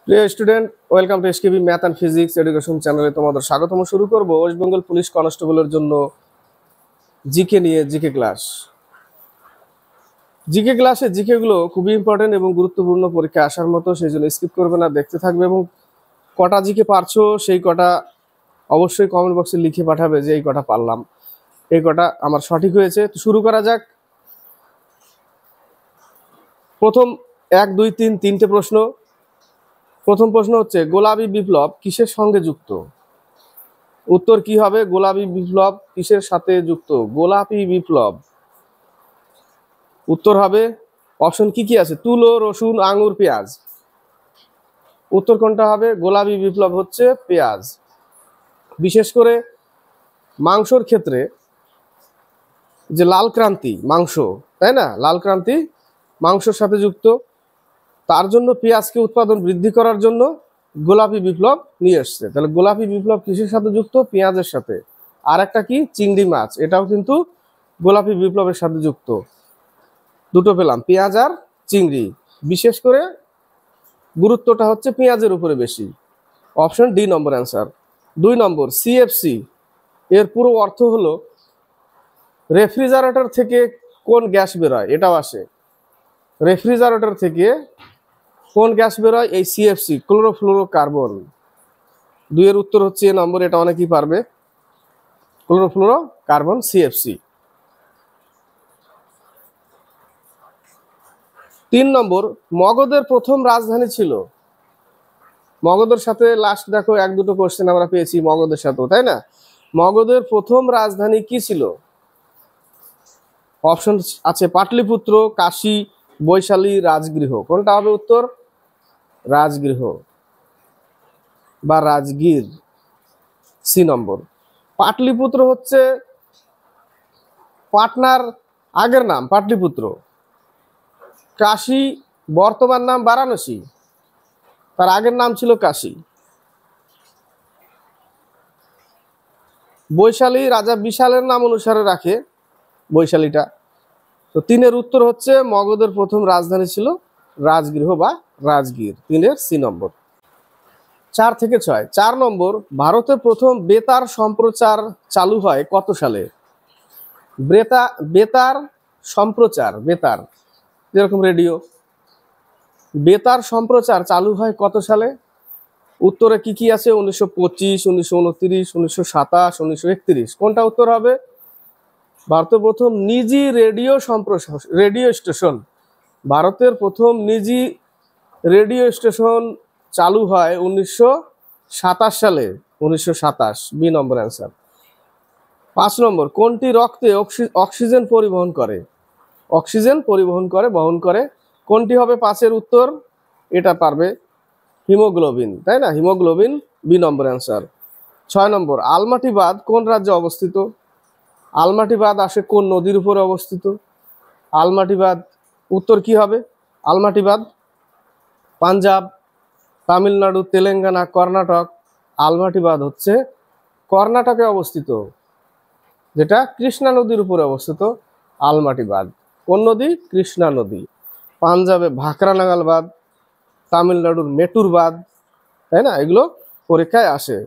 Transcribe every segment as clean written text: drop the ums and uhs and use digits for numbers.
প্রিয় student, welcome to SKB math and physics education চ্যানেলে তোমাদের স্বাগতম। শুরু করব ওয়েস্ট বেঙ্গল পুলিশ কনস্টেবলের জন্য জিকে নিয়ে জিকে ক্লাস। জিকে ক্লাসে জিকে গুলো খুবই ইম্পর্টেন্ট এবং গুরুত্বপূর্ণ, পরীক্ষা আসার মতো, সেই জন্য স্কিপ করবে না, দেখতে থাকবে এবং কটা জিকে পারছো সেই কটা অবশ্যই কমেন্ট বক্সে লিখে পাঠাবে যে এই কটা পারলাম, এই কটা আমার সঠিক হয়েছে। তো শুরু করা যাক। প্রথম 1, 2, 3 তিনটে প্রশ্ন। প্রথম প্রশ্ন হচ্ছে গোলাপী বিপ্লব কিসের সঙ্গে যুক্ত? উত্তর কি হবে? গোলাপী বিপ্লব কিসের সাথে যুক্ত? গোলাপী বিপ্লব উত্তর হবে অপশন কি কি আছে? তুলো, রসুন, আঙ্গুর, পেঁয়াজ। উত্তর কোনটা হবে? গোলাপী বিপ্লব হচ্ছে পেঁয়াজ। বিশেষ করে মাংসর ক্ষেত্রে যে লাল ক্রান্তি, মাংস, তাই না, লাল ক্রান্তি মাংসর সাথে যুক্ত, তার জন্য পেঁয়াজকে উৎপাদন বৃদ্ধি করার জন্য গোলাপী বিপ্লব নিয়ে এসছে। তাহলে গোলাপী বিপ্লব কিসের সাথে যুক্ত? পেঁয়াজের সাথে। আর একটা কি? চিংড়ি মাছ, এটাও কিন্তু গোলাপী বিপ্লবের সাথে যুক্ত। দুটো পেলাম, পেঁয়াজ আর চিংড়ি। বিশেষ করে গুরুত্বটা হচ্ছে পেঁয়াজের উপরে বেশি। অপশন ডি নম্বর অ্যান্সার। 2 নম্বর সিএফসি এর পুরো অর্থ হলো রেফ্রিজারেটর থেকে কোন গ্যাস বেরোয়? এটাও আসে। রেফ্রিজারেটর থেকে কোন গ্যাস বেরোয়? এই সিএফসি, ক্লোরোফ্লোরোকার্বন। 2 এর উত্তর হচ্ছে এ নম্বর, এটা অনেকেই পারবে, ক্লোরোফ্লোরোকার্বন, সিএফসি। 3 নম্বর মগধের প্রথম রাজধানী ছিল। মগধের সাথে লাস্ট দেখো 1-2 কোশ্চেন আমরা পেয়েছি মগধের সাথেও, তাই না? মগধের প্রথম রাজধানী কি ছিল? অপশন আছে পাটলিপুত্র, কাশী, বৈশালী, রাজগৃহ। কোনটা হবে উত্তর? রাজগৃহ বা রাজগীর, সি নম্বর। পাটলিপুত্র হচ্ছে পাটনার আগের নাম পাটলিপুত্র। কাশী বর্তমান নাম বারাণসী, তার আগের নাম ছিল কাশী। বৈশালী রাজা বিশালের নাম অনুসারে রাখে বৈশালীটা। তো 3 এর উত্তর হচ্ছে মগধের প্রথম রাজধানী ছিল রাজগৃহ বা রাজগীর, 3 এর সি নম্বর। 4 থেকে 6। 4 নম্বর ভারতে প্রথম বেতার সম্প্রচার চালু হয় কত সালে? বেতার সম্প্রচার, বেতার যেরকম রেডিও, বেতার সম্প্রচার চালু হয় কত সালে? উত্তরে কি কি আছে? 1925, 1929, 1927, 1931। কোনটা উত্তর হবে? ভারতের প্রথম নিজি রেডিও স্টেশন, ভারতের প্রথম নিজি রেডিও স্টেশন চালু হয় 1927 সালে। 1927, বি নম্বর অ্যান্সার। 5 নম্বর কোনটি রক্তে অক্সিজেন পরিবহন করে? অক্সিজেন বহন করে কোনটি হবে 5 এর উত্তর? এটা পারবে, হিমোগ্লোবিন, তাই না, হিমোগ্লোবিন, বি নম্বর অ্যান্সার। 6 নম্বর আলমাটি বাঁধ কোন রাজ্যে অবস্থিত? আলমাটি বাঁধ আসে কোন নদীর উপরে অবস্থিত? আলমাটি বাঁধ উত্তর কি হবে? আলমাটি বাঁধ পাঞ্জাব, তামিলনাড়ু, তেলেঙ্গানা, কর্ণাটক। আলমাটি বাঁধ হচ্ছে কর্ণাটকে অবস্থিত, যেটা কৃষ্ণা নদীর উপরে অবস্থিত। আলমাটি বাঁধ কোন নদী? কৃষ্ণা নদী। পাঞ্জাবে ভাকরানাগাল বাঁধ, তামিলনাড়ুর মেটুর বাঁধ, তাই না, এগুলো পরীক্ষায় আসে।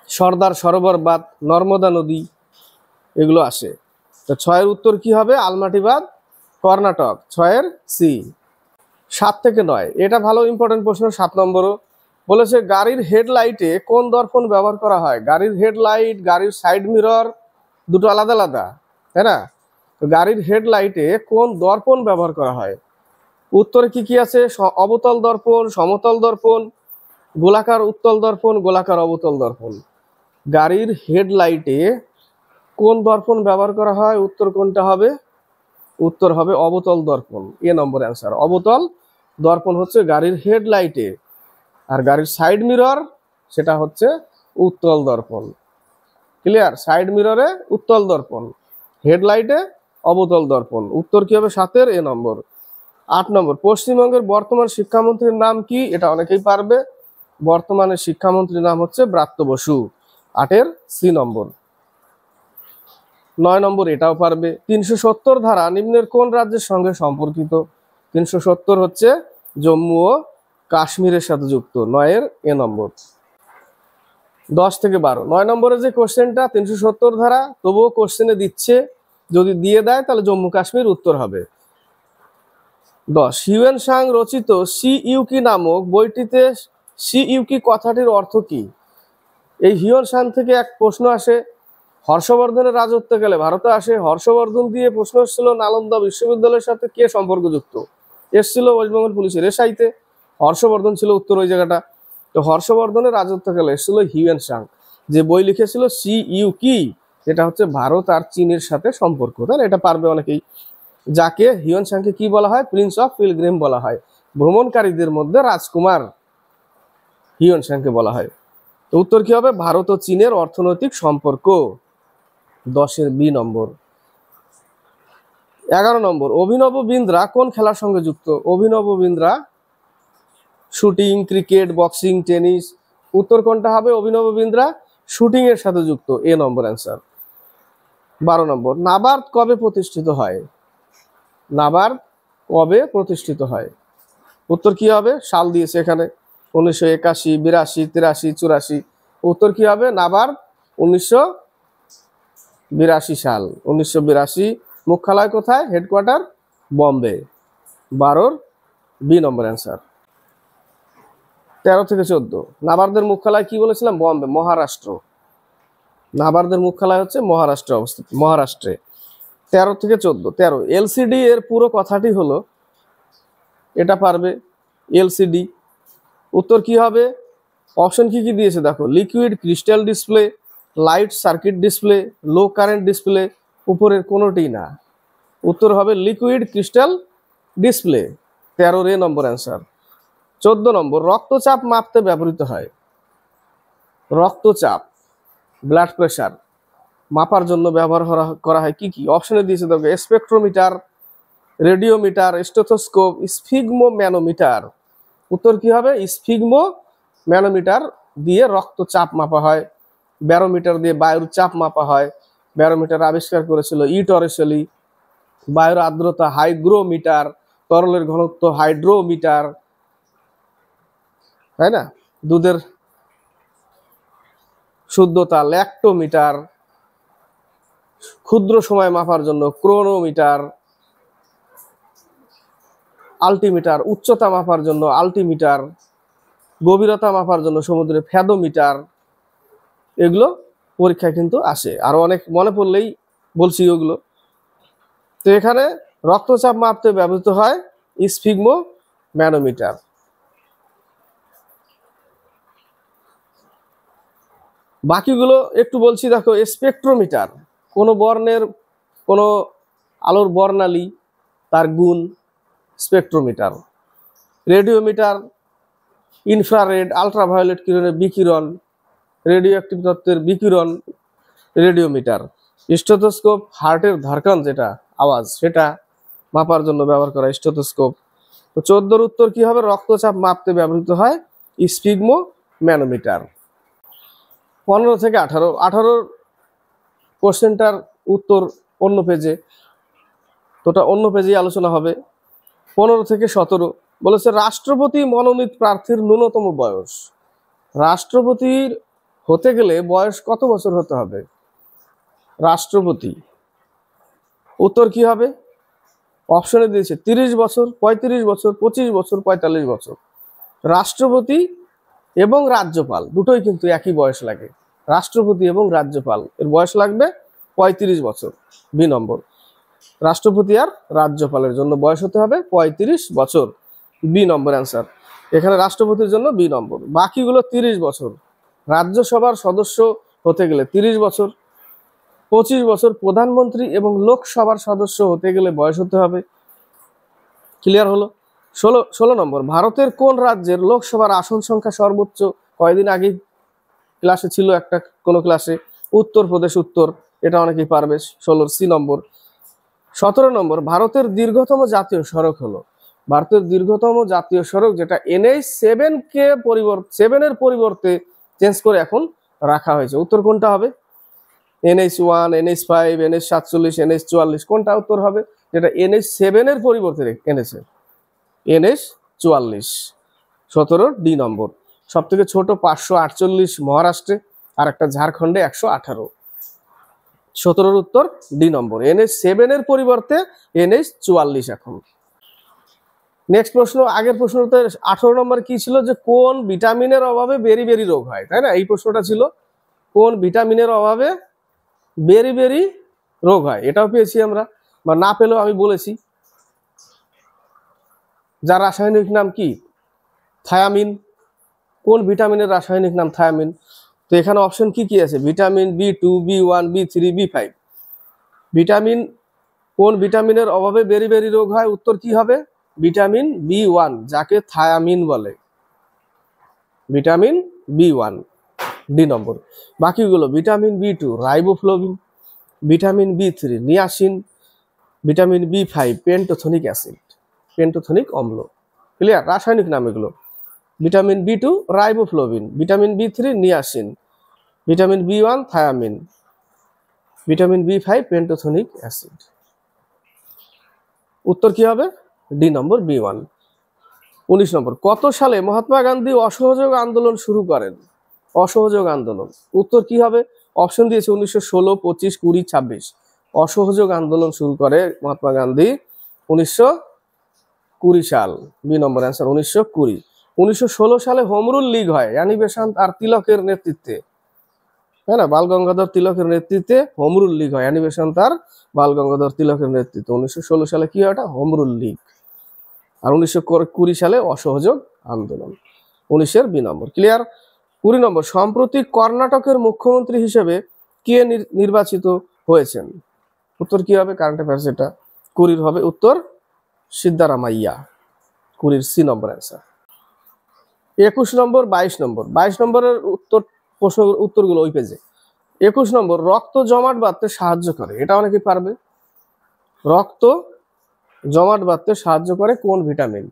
সর্দার সরোবর বাঁধ, নর্মদা নদী, এগুলো আসে। তো 6 এর উত্তর কি হবে? আলমাটি বাঁধ, কর্ণাটক, 6 এর সি। 7 থেকে 9 এটা ভালো ইম্পর্টেন্ট প্রশ্ন। 7 নম্বরও বলেছে গাড়ির হেডলাইটে কোন দর্পণ ব্যবহার করা হয়? গাড়ির হেডলাইট, গাড়ির সাইড মিরর দুটো আলাদা আলাদা, তাই না? তো গাড়ির হেডলাইটে কোন দর্পণ ব্যবহার করা হয়? উত্তরে কি কি আছে? অবতল দর্পণ, সমতল দর্পণ, গোলাকার উত্তল দর্পণ, গোলাকার অবতল দর্পণ। গাড়ির হেডলাইটে কোন দর্পণ ব্যবহার করা হয়? উত্তর কোনটা হবে? উত্তর হবে অবতল দর্পণ, এ নম্বর অ্যান্সার। অবতল দর্পণ হচ্ছে গাড়ির হেডলাইটে, আর গাড়ির সাইড মিরর সেটা হচ্ছে উত্তল দর্পণ। ক্লিয়ার? সাইড মিররে উত্তল দর্পণ, হেডলাইটে অবতল দর্পণ। উত্তর কি হবে? 7 এর এ নম্বর। 8 নম্বর পশ্চিমবঙ্গের বর্তমান শিক্ষামন্ত্রীর নাম কি? এটা অনেকেই পারবে। বর্তমানে শিক্ষামন্ত্রীর নাম হচ্ছে ব্রাত্য বসু, 8 এর সি নম্বর। 9 নম্বর এটাও পারবে। 370 ধারা নিম্নের কোন রাজ্যের সঙ্গে সম্পর্কিত? 370 হচ্ছে জম্মু ও কাশ্মীরের সাথে যুক্ত, 9-এর এ নম্বর। 10 থেকে 12, 9 নম্বরের যে কোশ্চেনটা 370 ধারা, তবুও কোশ্চেনে দিচ্ছে, যদি দিয়ে দেয় তাহলে জম্মু কাশ্মীর উত্তর হবে। 10, হিউয়েন সাং রচিত সি ইউকি নামক বইটিতে সি ইউকি কথাটির অর্থ কি? এই হিউয়েন সাং থেকে এক প্রশ্ন আসে, হর্ষবর্ধনের রাজত্বকালে ভারতে আসে। হর্ষবর্ধন দিয়ে প্রশ্ন এসেছিল নালন্দা বিশ্ববিদ্যালয়ের সাথে কে সম্পর্কযুক্ত, এসেছিল ওয়েস্টবেঙ্গল পুলিশের এসআইতে, হর্ষবর্ধন ছিল উত্তর ওই জায়গাটা। তো হর্ষবর্ধনের রাজত্বকালে এসেছিল হিউয়েন সাং, যে বই লিখেছিল সি ইউকি, যেটা হচ্ছে ভারত আর চীনের সাথে সম্পর্ক, তাই না? এটা পারবে অনেকেই। যাকে হিউয়েন সাংকে কি বলা হয়? প্রিন্স অফ পিলগ্রিম বলা হয়, ভ্রমণকারীদের মধ্যে রাজকুমার হিউয়েন সাংকে বলা হয়। তো উত্তর কি হবে? ভারত ও চীনের অর্থনৈতিক সম্পর্ক, 10-এর বি নম্বর। 11 নম্বর, অভিনব বিন্দ্রা কোন খেলার সঙ্গে যুক্ত? অভিনব Bindra shooting, cricket, boxing, tennis. উত্তর কোনটা হবে? অভিনব বিন্দ্রা শুটিং এর সাথে যুক্ত, এ নম্বর অ্যান্সার। 12 নম্বর, নাবার্ড কবে প্রতিষ্ঠিত হয়? নাবার্ড কবে প্রতিষ্ঠিত হয়? উত্তর কি হবে? সাল দিয়েছে এখানে, 1981, 82, 83, 84। উত্তর কি হবে? নাবার্ড 1982 সাল, 1982। মুখ্যালয় কোথায়? হেডকোয়ার্টার বম্বে, 12-র বি নম্বর অ্যান্সার। 13 থেকে 14, নাবার্ডের মুখ্যালয় কি বলেছিলাম? বম্বে, মহারাষ্ট্র। নাবার্ডের মুখ্যালয় হচ্ছে মহারাষ্ট্রে অবস্থিত, মহারাষ্ট্রে। 13 থেকে 14, 13, এলসিডি এর পুরো কথাটি হলো, এটা পারবে, এলসিডি। উত্তর কি হবে? অপশন কি কি দিয়েছে দেখো, liquid crystal display, light circuit display, low current display, উপরের কোনোটি না। উত্তর হবে লিকুইড ক্রিস্টাল ডিসপ্লে, 13-র এ নম্বর অ্যান্সার। 14 নম্বর, রক্তচাপ মাপতে ব্যবহৃত হয়। রক্তচাপ, ব্লাড প্রেশার মাপার জন্য ব্যবহার করা হয় কি কি? অপশনে দিয়েছে দেখো, spectrometer, radiometer, stethoscope, sphygmo manometer. উত্তর কি হবে? স্ফিগমো ম্যানোমিটার দিয়ে রক্তচাপ মাপা হয়। ব্যারোমিটার দিয়ে বায়ুর চাপ মাপা হয়। ব্যারোমিটার আবিষ্কার করেছিল ইটরেসেলি। বায়ুর আর্দ্রতা হাইগ্রোমিটার, তরলের ঘনত্ব হাইড্রোমিটার, তাই না? দুধের শুদ্ধতা ল্যাক্টোমিটার, ক্ষুদ্র সময় মাপার জন্য ক্রোনোমিটার, আল্টিমিটার, উচ্চতা মাপার জন্য আল্টিমিটার, গভীরতা মাপার জন্য সমুদ্রে ফ্যাদোমিটার। এগুলো পরীক্ষায় কিন্তু আসে, আরো অনেক মনে পড়লেই বলছি ওগুলো। তো এখানে রক্তচাপ মাপতে ব্যবহৃত হয় স্ফিগমো ম্যানোমিটার। বাকিগুলো একটু বলছি দেখো, স্পেকট্রোমিটার কোনো বর্ণের, কোনো আলোর বর্ণালী, তার গুণ, স্পেকট্রোমিটার। রেডিওমিটার ইনফ্রারেড আলট্রাভায়োলেট কিরণের বিকিরণ, রেডিও অ্যাক্টিভ তত্ত্বের বিকিরণ, রেডিওমিটার। স্টেথোস্কোপ হার্টের ধড়কন, যেটা আওয়াজ, সেটা মাপার জন্য ব্যবহার করা স্টেথোস্কোপ। তো 14-র উত্তর কি হবে? রক্তচাপ মাপতে ব্যবহৃত হয় স্ফিগমো ম্যানোমিটার। 15 থেকে 18, 18-র কোশ্চেনটার উত্তর অন্য পেজে, তোটা অন্য পেজেই আলোচনা হবে। 15 থেকে 17 বলেছে, রাষ্ট্রপতি মনোনীত প্রার্থীর ন্যূনতম বয়স। রাষ্ট্রপতির হতে গেলে বয়স কত বছর হতে হবে? রাষ্ট্রপতি, উত্তর কি হবে? অপশনে দিয়েছে 30 বছর, 35 বছর, 25 বছর, 45 বছর। রাষ্ট্রপতি এবং রাজ্যপাল দুটোই কিন্তু একই বয়স লাগে। রাষ্ট্রপতি এবং রাজ্যপাল এর বয়স লাগবে 35 বছর, বি নম্বর। রাষ্ট্রপতি আর রাজ্যপালের জন্য বয়স হতে হবে 35 বছর, বি নম্বর অ্যান্সার। এখানে রাষ্ট্রপতির জন্য বি নম্বর, বাকিগুলো 30 বছর। রাজ্যসভার সদস্য হতে গেলে 30 বছর, 25 বছর। প্রধানমন্ত্রী এবং লোকসভার সদস্য হতে গেলে বয়স হতে হবে। ক্লিয়ার হলো? 16 নম্বর, ভারতের কোন রাজ্যের লোকসভার আসন সংখ্যা সর্বোচ্চ? কয়েকদিন আগে ক্লাসে ছিল একটা, কোনো ক্লাসে, উত্তরপ্রদেশ উত্তর, এটা অনেকেই পারবে, 16-র সি নম্বর। 17 নম্বর, ভারতের দীর্ঘতম জাতীয় সড়ক হলো? ভারতের দীর্ঘতম জাতীয় সড়ক, যেটা NH 7-এর পরিবর্তে চেঞ্জ করে এখন রাখা হয়েছে, উত্তর কোনটা হবে? NH 1, NH 5, NH 47, NH 44, কোনটা উত্তর হবে? যেটা NH 7-এর পরিবর্তে এনেছে, NH 44। 17 ডি নম্বর। সব থেকে ছোট 548 মহারাষ্ট্রে, আর একটা ঝাড়খণ্ডে 118। 17 উত্তর ডি নম্বর। NH7 এর পরিবর্তে NH44 এখন। নেক্সট প্রশ্ন, আগের প্রশ্নতে 18 নম্বর কি ছিল, যে কোন ভিটামিনের অভাবে বেরি রোগ হয়, তাই না? এই প্রশ্নটা ছিল কোন ভিটামিনের অভাবে বেরি রোগ হয়। এটাও পেয়েছি আমরা, বা না পেলেও আমি বলেছি। যার রাসায়নিক নাম কি? থায়ামিন। কোন ভিটামিনের রাসায়নিক নাম? থায়ামিন। তো এখানে অপশন কি কি আছে? Vitamin B2, B1, B3, B5। Vitamin, কোন ভিটামিনের অভাবে বেরি রোগ হয়? উত্তর কি হবে? ভিটামিন B1, যাকে থায়ামিন বলে। ভিটামিন B1 ডি নম্বর। বাকিগুলো vitamin B2 রাইবোফ্লোভিন, vitamin B3 niacin, vitamin B5 pantothenic acid, pantothenic অম্ল। ক্লিয়ার? রাসায়নিক নাম এগুলো। Vitamin B2 রাইবোফ্লোভিন, vitamin B3 niacin, vitamin B1 thymine, vitamin B5 pantothenic acid. উত্তর কি হবে? ডি নম্বর B1। 19 নম্বর, কত সালে মহাত্মা গান্ধী অসহযোগ আন্দোলন শুরু করেন? অসহযোগ আন্দোলন, উত্তর কি হবে? অপশন দিয়েছে 1916, 25, 20, 26। অসহযোগ আন্দোলন শুরু করে মহাত্মা গান্ধী 1920 সাল। বি নম্বর অ্যান্সার 1920। 1916 সালে হোম রুল লীগ হয় রানী বেসান্ত আর তিলকের নেতৃত্বে, তাই না? বাল গঙ্গাধর তিলকের নেতৃত্বে হোম রুল লীগ হয়, রানী বেসান্ত আর বাল গঙ্গাধর তিলকের নেতৃত্বে। 1916 সালে কি হয়? এটা হোম রুল লীগ। আর 1920 সালে অসহযোগ আন্দোলন। 19-এর বি নম্বর। ক্লিয়ার? 20 নম্বর, সম্প্রতি কর্ণাটকের মুখ্যমন্ত্রী হিসেবে কে নির্বাচিত হয়েছেন? উত্তর কি হবে? কারেন্ট অ্যাফেয়ার্স এটা। 20 হবে উত্তর সিদ্ধারামাইয়া। 20 সি নম্বর অ্যান্সার। 21 নম্বর, 22 নম্বর। 22 নম্বরের উত্তরগুলো ওই পেজে। 21 নম্বর, রক্ত জমাট বাঁধতে সাহায্য করে। এটা অনেকে পারবে। রক্ত জমাট বাঁধতে সাহায্য করে কোন ভিটামিন?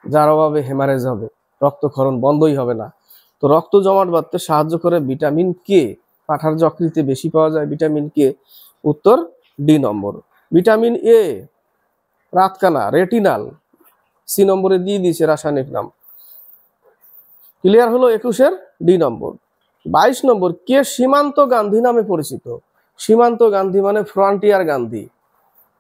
যার অভাবে হেমারেজ হবে, রক্তক্ষরণ বন্ধই হবে না। তো রক্ত জমাট বাঁধতে সাহায্য করে ভিটামিন কে। পাঠার যকৃতে বেশি পাওয়া যায় ভিটামিন কে। উত্তর ডি নম্বর। ভিটামিন এ রাতকানা, রেটিনাল। সি নম্বরে দিয়ে দিয়েছে রাসায়নিক নাম। ক্লিয়ার হলো 21-এর ডি নম্বর। 22 নম্বর, কে সীমান্ত গান্ধী নামে পরিচিত? সীমান্ত গান্ধী মানে ফ্রন্টিয়ার গান্ধী।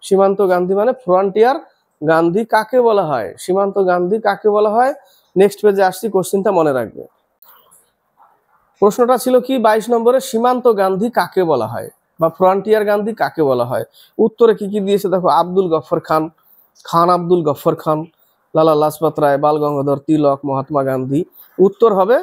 সীমান্ত গান্ধী মানে ফ্রন্টিয়ার গান্ধী কাকে বলা হয়? সীমান্ত গান্ধী কাকে বলা হয়? নেক্সট পেজে আসছি, কোশ্চেনটা মনে রাখবে। প্রশ্নটা ছিল কি 22 নম্বরে, সীমান্ত গান্ধী কাকে বলা হয় বা ফ্রন্টিয়ার গান্ধী কাকে বলা হয়? উত্তরে কি কি দিয়েছে দেখো, আব্দুল গফর খান, খান আব্দুল গফর খান, লালা লাজপত রায়, বাল গঙ্গাধর তিলক, মহাত্মা গান্ধী। উত্তর হবে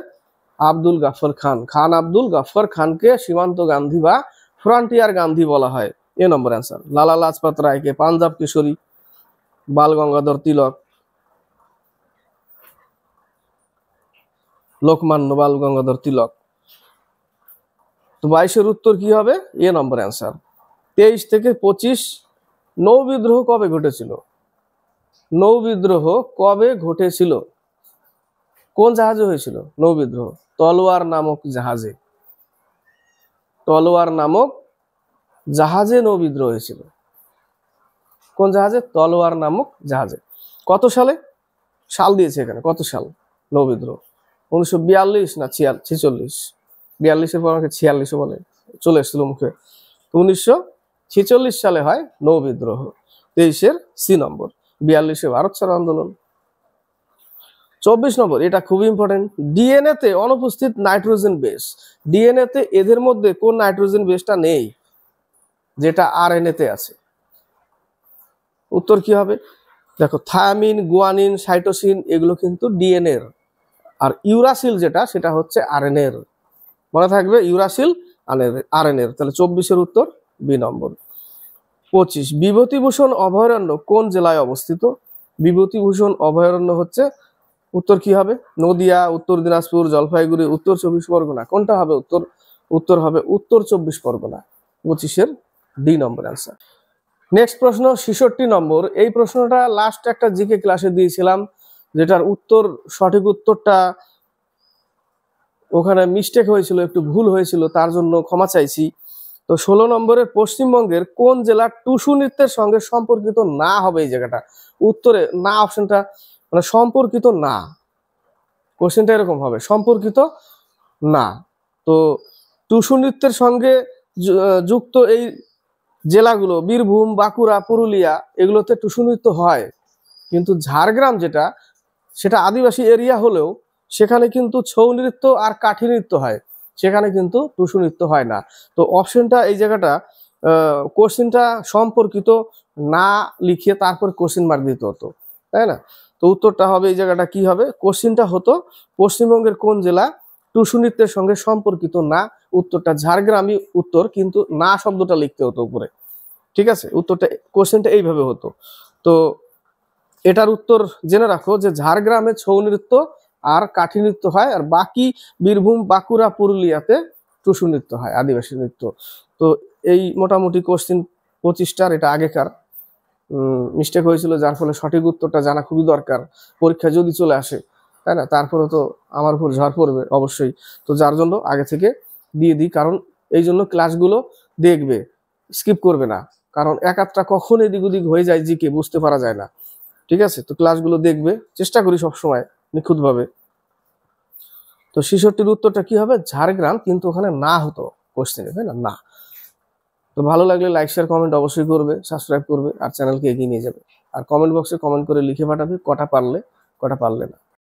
আব্দুল গফর খান। খান আব্দুল গফর খানকে সীমান্ত গান্ধী বা ফ্রন্টিয়ার গান্ধী বলা হয়। এ নম্বর অ্যান্সার। লালা লাজপত রায়কে পাঞ্জাব কেশরী, বাল গঙ্গাধর তিলক লোকমান্য বাল গঙ্গাধর তিলক। তো 22-এর উত্তর কি হবে? এ নম্বর অ্যান্সার। 23 থেকে 25 নৌ বিদ্রোহ কবে ঘটেছিল? নৌ বিদ্রোহ কবে ঘটেছিল? কোন জাহাজে হয়েছিল নৌ বিদ্রোহ? তলোয়ার নামক জাহাজে। তলোয়ার নামক জাহাজে নৌ বিদ্রোহ হয়েছিল। কোন জাহাজে? তলোয়ার নামক জাহাজে। কত সালে? সাল দিয়েছে এখানে, কত সাল নৌ বিদ্রোহ? 1942 না 46? 42-এর পর আমাকে 46 বলে চলে এসেছিল মুখে। 1946 সালে হয় নৌ বিদ্রোহ। 23-এর সি নম্বর। 42-এ ভারত ছাড়ো আন্দোলন। 24 নম্বর, এটা খুব ইম্পর্টেন্ট। ডিএনএ তে অনুপস্থিত নাইট্রোজেন বেস। ডিএনএ তে এদের মধ্যে কোন নাইট্রোজেন বেসটা নেই, যেটা আরএনএ তে আছে? উত্তর কি হবে? দেখো, থায়ামিন, গুয়ানিন, সাইটোসিন এগুলো কিন্তু ডিএনএ এর, আর ইউরাসিল যেটা সেটা হচ্ছে আরএনএ এর। মনে থাকবে, ইউরাসিল আরএনএ এর। তাহলে 24-এর উত্তর বি নম্বর। 25, বিভূতিভূষণ অভয়ারণ্য কোন জেলায় অবস্থিত? বিভূতিভূষণ অভয়ারণ্য হচ্ছে, উত্তর কি হবে? নদিয়া, উত্তর দিনাজপুর, জলপাইগুড়ি, উত্তর 24 পরগনা। কোনটা হবে উত্তর? উত্তর হবে উত্তর 24 পরগনা। 25-এর ডি নম্বর অ্যান্সার। নেক্সট প্রশ্ন 66 নম্বর। এই প্রশ্নটা লাস্ট একটা জিকে ক্লাসে দিয়েছিলাম, যেটার উত্তর, সঠিক উত্তরটা ওখানে মিস্টেক হয়েছিল, একটু ভুল হয়েছিল, তার জন্য ক্ষমা চাইছি। তো 16 নম্বরের, পশ্চিমবঙ্গের কোন জেলা টুসু নৃত্যের সঙ্গে সম্পর্কিত না হবে? এই জায়গাটা উত্তরে না অপশনটা মানে সম্পর্কিত না, কোশ্চেনটা এরকম হবে, সম্পর্কিত না। তো টুসু নৃত্যের সঙ্গে যুক্ত এই জেলাগুলো বীরভূম, বাঁকুড়া, পুরুলিয়া, এগুলোতে টুসু নৃত্য হয়। কিন্তু ঝাড়গ্রাম যেটা, সেটা আদিবাসী এরিয়া হলেও সেখানে কিন্তু ছৌ নৃত্য আর কাঠি নৃত্য হয়, সেখানে কিন্তু টুসু নৃত্য হয় না। তো অপশনটা এই জায়গাটা কোশ্চেনটা সম্পর্কিত না লিখে তারপর কোশ্চেন মার্ক দিতে হতো, তাই না? তো উত্তরটা হবে এই জায়গাটা কি হবে, কোশ্চেনটা হতো পশ্চিমবঙ্গের কোন জেলা টুসু নৃত্যের সঙ্গে সম্পর্কিত না, উত্তরটা ঝাড়গ্রামই উত্তর, কিন্তু না শব্দটা লিখতে হতো উপরে। ঠিক আছে, উত্তরটা কোশ্চেনটা এইভাবে হতো। তো এটার উত্তর জেনে রাখো যে ঝাড়গ্রামে ছৌ নৃত্য আর কাঠি নৃত্য হয়, আর বাকি বীরভূম, বাঁকুড়া, পুরুলিয়াতে টুসু নৃত্য হয়, আদিবাসী নৃত্য। তো এই মোটামুটি কোশ্চেন 25টার, এটা আগেকার মিস্টেক হয়েছিল, যার ফলে সঠিক উত্তরটা জানা খুবই দরকার পরীক্ষা যদি চলে আসে, তাই না? তারপরে তো আমার উপর ঝড় পড়বে অবশ্যই। তো যার জন্য আগে থেকে দিয়ে দিই, কারণ এই জন্য ক্লাসগুলো দেখবে, স্কিপ করবে না, কারণ এক আধটা কখন এদিক ওদিক হয়ে যায় জিকে বুঝতে পারা যায় না। ঠিক আছে, তো ক্লাসগুলো দেখবে, চেষ্টা করি সবসময় নিখুঁতভাবে। তো 66-র উত্তরটা কি হবে, ঝাড়গ্রাম, কিন্তু ওখানে না হতো কোশ্চেনে, তাই না? না। তো ভালো লাগলে লাইক, শেয়ার, কমেন্ট অবশ্যই করবে, সাবস্ক্রাইব করবে, আর চ্যানেলকে এগিয়ে নিয়ে যাবে। আর কমেন্ট বক্সে কমেন্ট করে লিখে পাঠাবে কটা পারলে কটা পারলে না।